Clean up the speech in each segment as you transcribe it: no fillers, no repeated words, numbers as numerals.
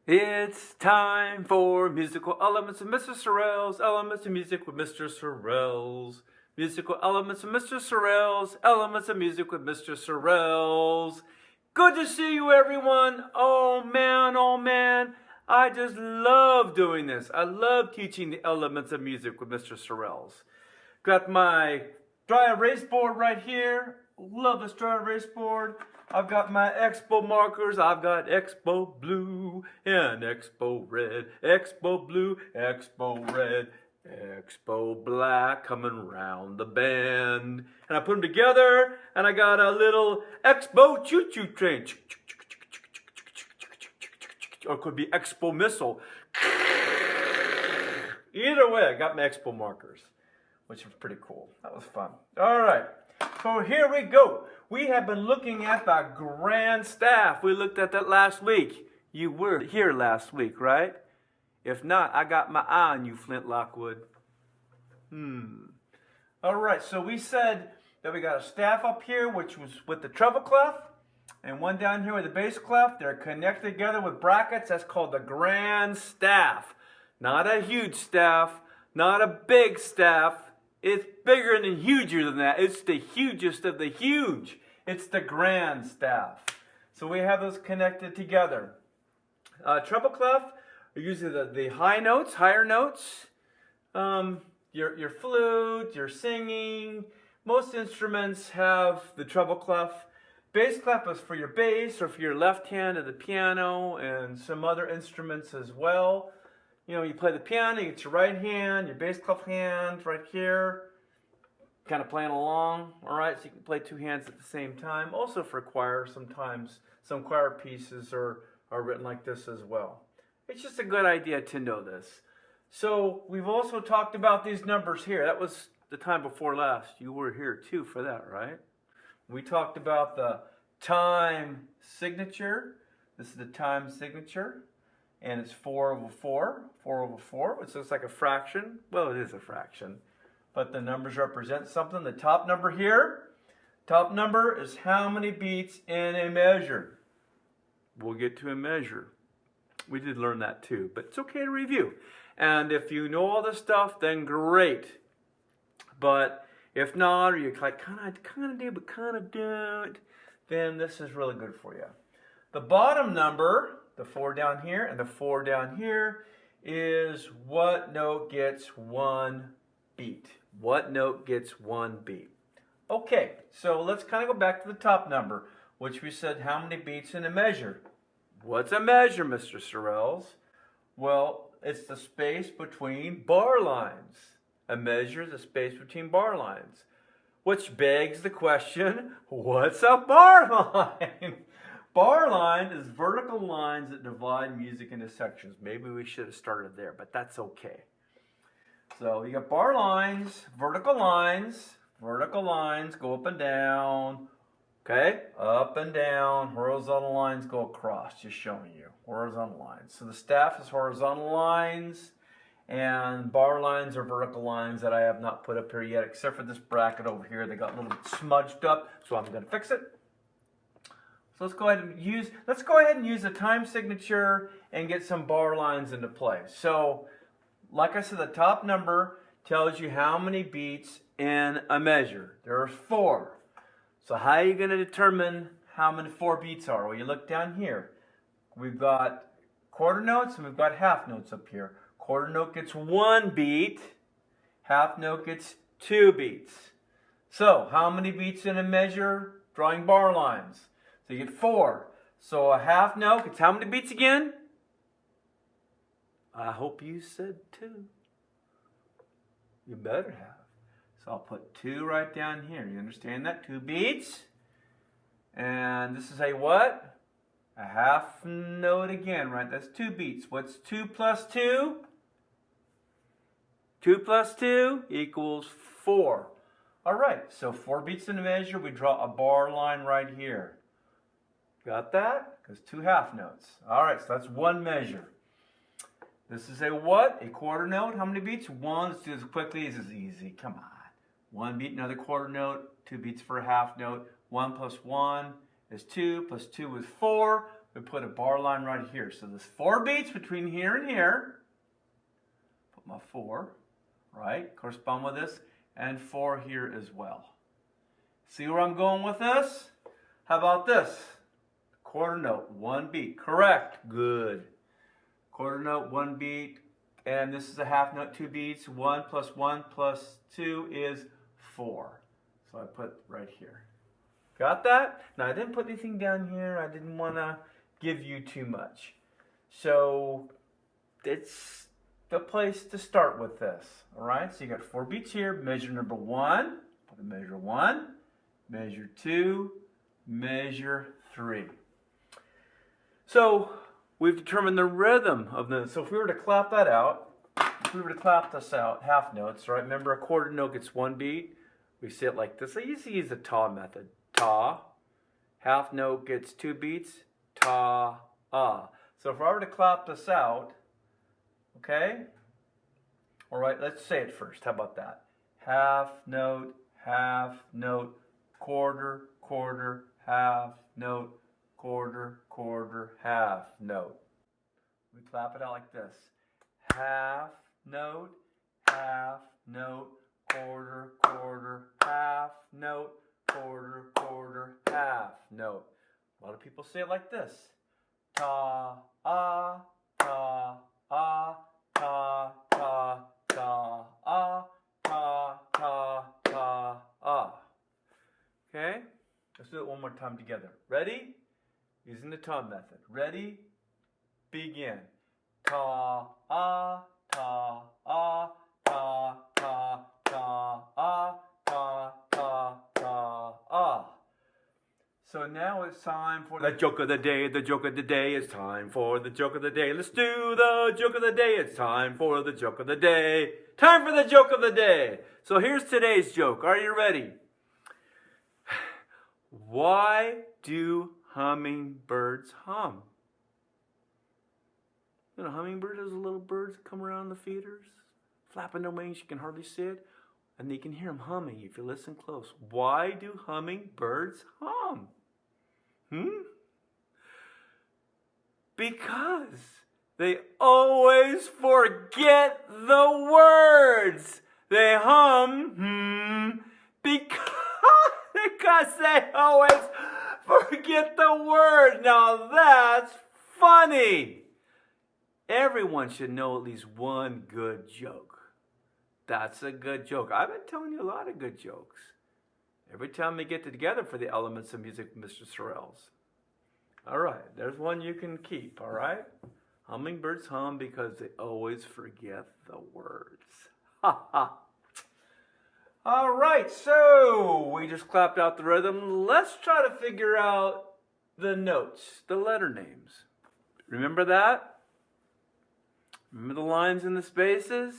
It's time for musical elements of Mr. Sorrells, elements of music with Mr. Sorrells. Musical elements of Mr. Sorrells, elements of music with Mr. Sorrells. Good to see you, everyone. Oh man, I just love doing this. I love teaching the elements of music with Mr. Sorrells. Got my dry erase board right here. Love this dry erase board. I've got my Expo markers. I've got Expo blue and Expo red, Expo blue, Expo red, Expo black coming round the bend. And I put them together and I got a little Expo choo-choo train. Or it could be Expo missile. Either way, I got my Expo markers, which was pretty cool. That was fun. All right, so here we go. We have been looking at the grand staff. We looked at that last week. You were here last week, right? If not, I got my eye on you, Flint Lockwood. All right, so we said that we got a staff up here, which was with the treble clef, and one down here with the bass clef. They're connected together with brackets. That's called the grand staff. Not a huge staff, not a big staff. It's bigger and huger than that. It's the hugest of the huge. It's the grand staff. So we have those connected together. Treble clef are usually the high notes, higher notes. Your flute, your singing. Most instruments have the treble clef. Bass clef is for your bass or for your left hand of the piano and some other instruments as well. You know, you play the piano, you get your right hand, your bass clef hand right here, kind of playing along, all right? So you can play two hands at the same time. Also for choir, sometimes some choir pieces are written like this as well. It's just a good idea to know this. So we've also talked about these numbers here. That was the time before last. You were here too for that, right? We talked about the time signature. This is the time signature. And it's 4 over 4, 4 over 4, which looks like a fraction. Well, it is a fraction, but the numbers represent something. The top number here, top number is how many beats in a measure. We'll get to a measure. We did learn that too, but it's okay to review. And if you know all this stuff, then great. But if not, or you're like, kind of do, but kind of don't, then this is really good for you. The bottom number, the 4 down here and the 4 down here, is what note gets one beat. What note gets one beat? Okay, so let's kind of go back to the top number, which we said how many beats in a measure. What's a measure, Mr. Sorrells? Well, it's the space between bar lines. A measure is the space between bar lines, which begs the question, what's a bar line? Bar line is vertical lines that divide music into sections. Maybe we should have started there, but that's okay. So you got bar lines, vertical lines go up and down, okay? Up and down, horizontal lines go across, just showing you, horizontal lines. So the staff is horizontal lines, and bar lines are vertical lines that I have not put up here yet, except for this bracket over here. They got a little bit smudged up, so I'm gonna fix it. So let's go ahead and use the time signature and get some bar lines into play. So, like I said, the top number tells you how many beats in a measure. There are 4. So how are you going to determine how many 4 beats are? Well, you look down here. We've got quarter notes and we've got half notes up here. Quarter note gets 1 beat. Half note gets 2 beats. So, how many beats in a measure? Drawing bar lines. So you get 4. So a half note gets how many beats again? I hope you said 2. You better have. So I'll put 2 right down here. You understand that? 2 beats. And this is a what? A half note again, right? That's 2 beats. What's 2 plus 2? 2 plus 2 equals 4. All right, so 4 beats in a measure. We draw a bar line right here. Got that? Because 2 half notes. All right, so that's 1 measure. This is a what? A quarter note. How many beats? 1. Let's do this quickly. This is easy. Come on. 1 beat, another quarter note. 2 beats for a half note. 1 plus 1 is 2, plus 2 is 4. we put a bar line right here. So there's 4 beats between here and here. Put my 4, right? Correspond with this. And 4 here as well. See where I'm going with this? How about this? Quarter note, 1 beat. Correct. Good. Quarter note, 1 beat. And this is a half note, 2 beats. 1 plus 1 plus 2 is 4. So I put right here. Got that? Now I didn't put anything down here. I didn't want to give you too much. So it's the place to start with this. All right? So you got 4 beats here. Measure number 1. Put a measure 1. Measure 2. Measure 3. So we've determined the rhythm of the. So if we were to clap that out, if we were to clap this out, half notes, right? Remember, a quarter note gets 1 beat. We say it like this. I usually use the ta method. Ta. Half note gets 2 beats. Ta, ah. So if I were to clap this out, okay? All right, let's say it first. How about that? Half note, quarter, quarter, half note, quarter, quarter, half note. We clap it out like this. Half note, quarter, quarter, half note, quarter, quarter, half note. A lot of people say it like this. Ta, ah, ta, ah, ta, ta, ta, ah, ta, ta, ta, ah. Okay? Let's do it one more time together. Ready? Using the ta method. Ready? Begin. Ta, ah, ta, ah, ta, ta, ta, ah, ta, ta, ta, ah. So now it's time for the joke of the day. The joke of the day. It's time for the joke of the day. Let's do the joke of the day. It's time for the joke of the day. Time for the joke of the day. So here's today's joke. Are you ready? Why do hummingbirds hum? You know, hummingbirds, those little birds that come around the feeders, flapping their wings, you can hardly see it. And you can hear them humming if you listen close. Why do hummingbirds hum? Because they always forget the words. They hum, because they always forget the word. Now that's funny. Everyone should know at least one good joke. That's a good joke. I've been telling you a lot of good jokes. Every time we get together for the Elements of Music with Mr. Sorrells. All right, there's one you can keep, all right? Hummingbirds hum because they always forget the words. Ha ha. All right, so we just clapped out the rhythm. Let's try to figure out the notes, the letter names. Remember that? Remember the lines and the spaces?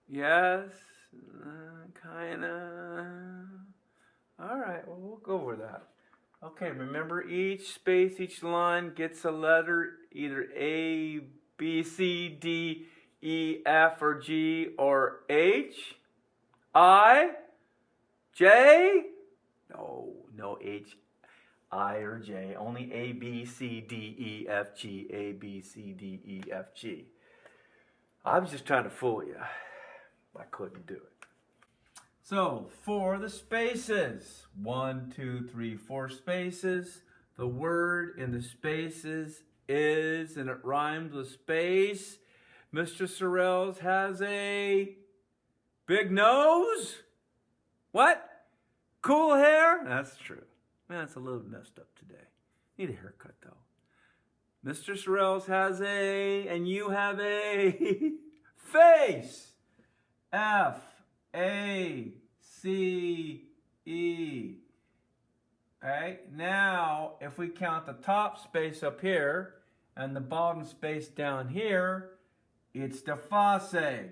Yes, kinda. All right, well, we'll go over that. Okay, remember each space, each line gets a letter, either A, B, C, D, E, F, or G, or H, I, J? No H, I, or J. Only A, B, C, D, E, F, G. A, B, C, D, E, F, G. I was just trying to fool you. I couldn't do it. So, for the spaces, 1, 2, 3, 4 spaces. The word in the spaces is, and it rhymes with space. Mr. Sorrells has a big nose. What? Cool hair? That's true. Man, it's a little messed up today. Need a haircut though. Mr. Sorrells has a, and you have a face. F, A, C, E. Okay, now if we count the top space up here and the bottom space down here, it's the Faseg.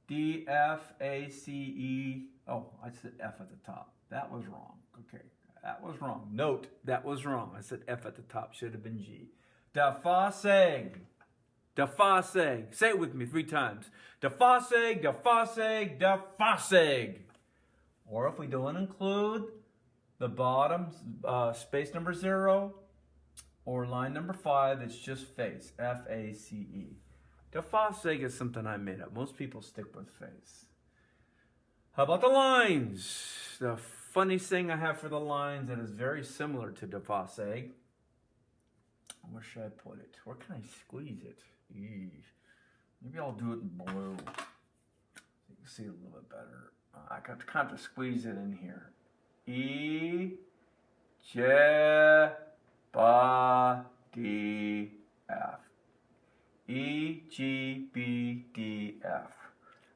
D, F, A, C, E. Oh, I said F at the top. That was wrong. Okay, that was wrong. Note, that was wrong. I said F at the top. Should have been G. Da Faseg. Da Faseg. Say it with me 3 times. Da Faseg, da Faseg, da Faseg. Or if we don't include the bottom, space number 0, or line number 5, it's just face, F-A-C-E. Deface is something I made up. Most people stick with face. How about the lines? The funny thing I have for the lines that is very similar to deface. Where should I put it? Where can I squeeze it? Maybe I'll do it in blue. So you can see it a little bit better. I got to kind of squeeze it in here. E, J, B, D, F. E, G, B, D, F.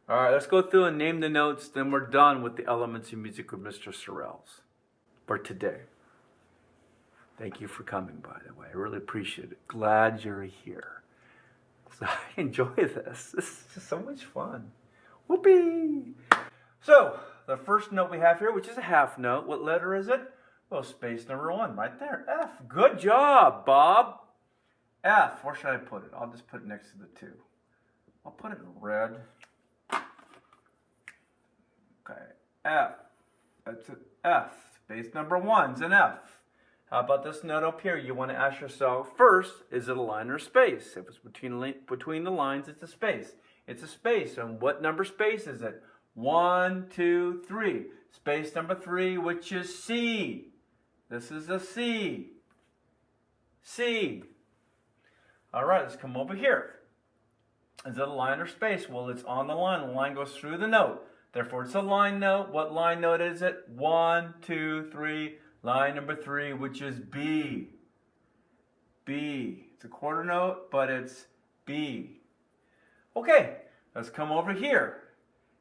All right, let's go through and name the notes. Then we're done with the Elements of Music with Mr. Sorrells for today. Thank you for coming, by the way. I really appreciate it. Glad you're here. So I enjoy this. This is just so much fun. Whoopee! So, the first note we have here, which is a half note. What letter is it? Well, space number 1, right there. F. Good job, Bob. F. Where should I put it? I'll just put it next to the 2. I'll put it in red. Okay. F. That's an F. Space number 1's an F. How about this note up here? You want to ask yourself, first, is it a line or space? If it's between the lines, it's a space. It's a space. And what number space is it? 1, 2, 3. Space number 3, which is C. This is a C. C. All right, let's come over here. Is it a line or space? Well, it's on the line. The line goes through the note. Therefore, it's a line note. What line note is it? 1, 2, 3. Line number 3, which is B. B. It's a quarter note, but it's B. Okay, let's come over here.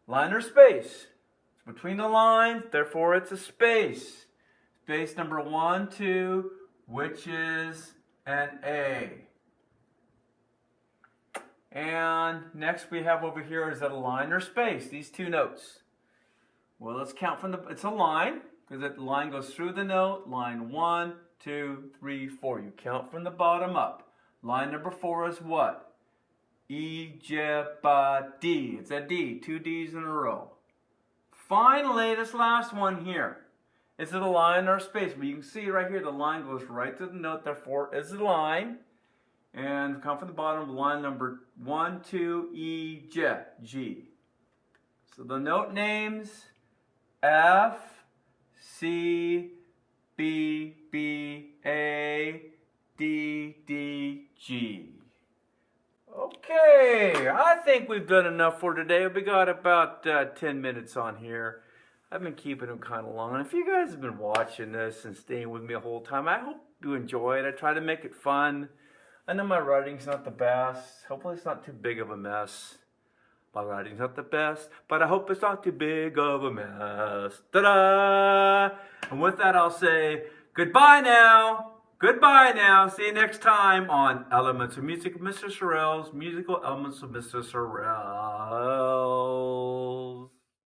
Line or space? It's between the lines, therefore it's a space. Space number 1, 2, which is an A. And next we have over here, is that a line or space? These two notes. Well, let's count from it's a line. Because the line goes through the note, line 1, 2, 3, 4. You count from the bottom up. Line number 4 is what? E, J, B, D. It's a D, 2 D's in a row. Finally, this last one here. Is it a line or a space? Well, you can see right here, the line goes right to the note, therefore it's a line. And come from the bottom, line number 1, 2, E, J, G. So the note names, F, C, B, B, A, D, D, G. Okay, I think we've done enough for today. We got about 10 minutes on here. I've been keeping them kind of long. And if you guys have been watching this and staying with me the whole time, I hope you enjoy it. I try to make it fun. I know my writing's not the best. Hopefully it's not too big of a mess. My writing's not the best, but I hope it's not too big of a mess. Ta-da! And with that, I'll say goodbye now. Goodbye now. See you next time on Elements of Music with Mr. Sorrells, Musical Elements of Mr. Sorrells.